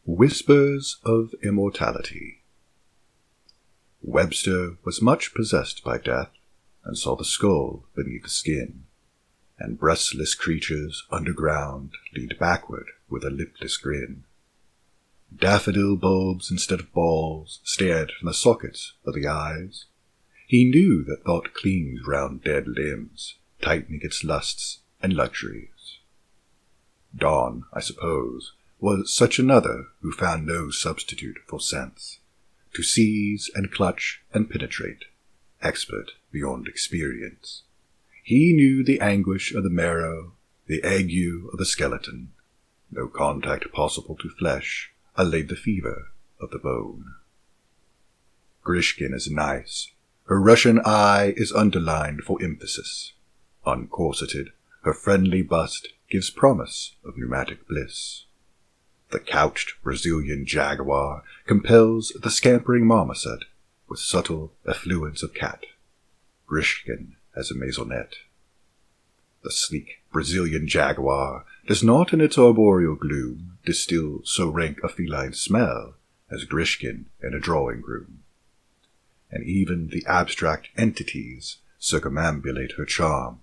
Whispers of Immortality. Webster was much possessed by death, and saw the skull beneath the skin, and breastless creatures underground leaned backward with a lipless grin. Daffodil bulbs instead of balls stared from the sockets of the eyes. He knew that thought clings round dead limbs, tightening its lusts and luxuries. Dawn, I suppose, was such another who found no substitute for sense, to seize and clutch and penetrate, expert beyond experience. He knew the anguish of the marrow, the ague of the skeleton. No contact possible to flesh allayed the fever of the bone. Grishkin is nice. Her Russian eye is underlined for emphasis. Uncorseted, her friendly bust gives promise of pneumatic bliss. The couched Brazilian jaguar compels the scampering marmoset with subtle effluence of cat. Grishkin has a maisonette. The sleek Brazilian jaguar does not in its arboreal gloom distill so rank a feline smell as Grishkin in a drawing room. And even the abstract entities circumambulate her charm,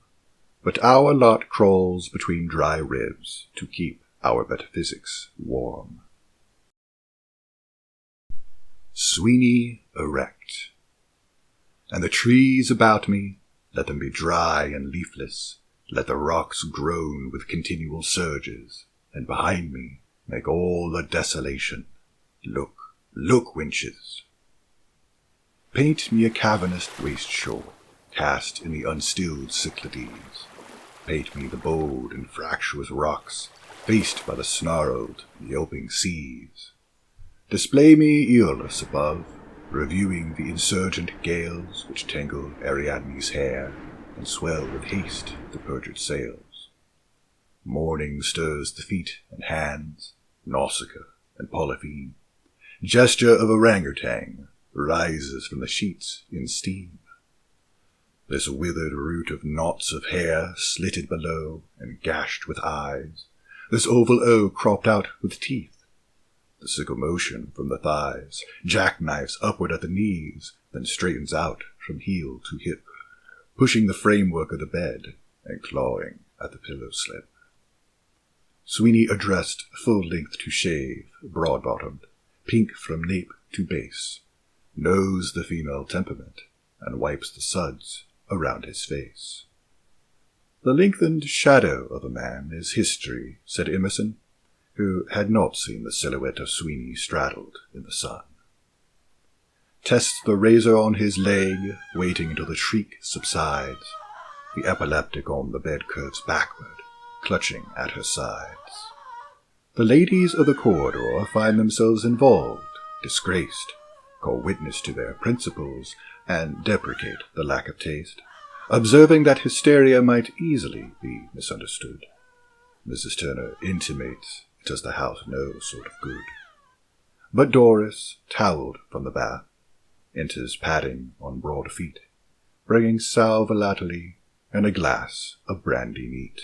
but our lot crawls between dry ribs to keep our metaphysics warm. Sweeney Erect. And the trees about me, let them be dry and leafless, let the rocks groan with continual surges, and behind me make all a desolation. Look, look, wenches! Paint me a cavernous waste shore, cast in the unstilled Cyclades. Paint me the bold and fractious rocks, faced by the snarled, yelping seas. Display me Aeolus above, reviewing the insurgent gales which tangle Ariadne's hair and swell with haste the perjured sails. Morning stirs the feet and hands, Nausicaa and Polypheme. Gesture of orangutan rises from the sheets in steam. This withered root of knots of hair slitted below and gashed with eyes, this oval O cropped out with teeth, the sickle motion from the thighs, jackknives upward at the knees, then straightens out from heel to hip, pushing the framework of the bed and clawing at the pillow slip. Sweeney addressed full length to shave, broad-bottomed, pink from nape to base, knows the female temperament, and wipes the suds around his face. The lengthened shadow of a man is history, said Emerson, who had not seen the silhouette of Sweeney straddled in the sun. Tests the razor on his leg, waiting until the shriek subsides. The epileptic on the bed curves backward, clutching at her sides. The ladies of the corridor find themselves involved, disgraced, call witness to their principles, and deprecate the lack of taste, observing that hysteria might easily be misunderstood. Mrs. Turner intimates it does the house no sort of good. But Doris, towelled from the bath, enters padding on broad feet, bringing sal volatile and a glass of brandy neat.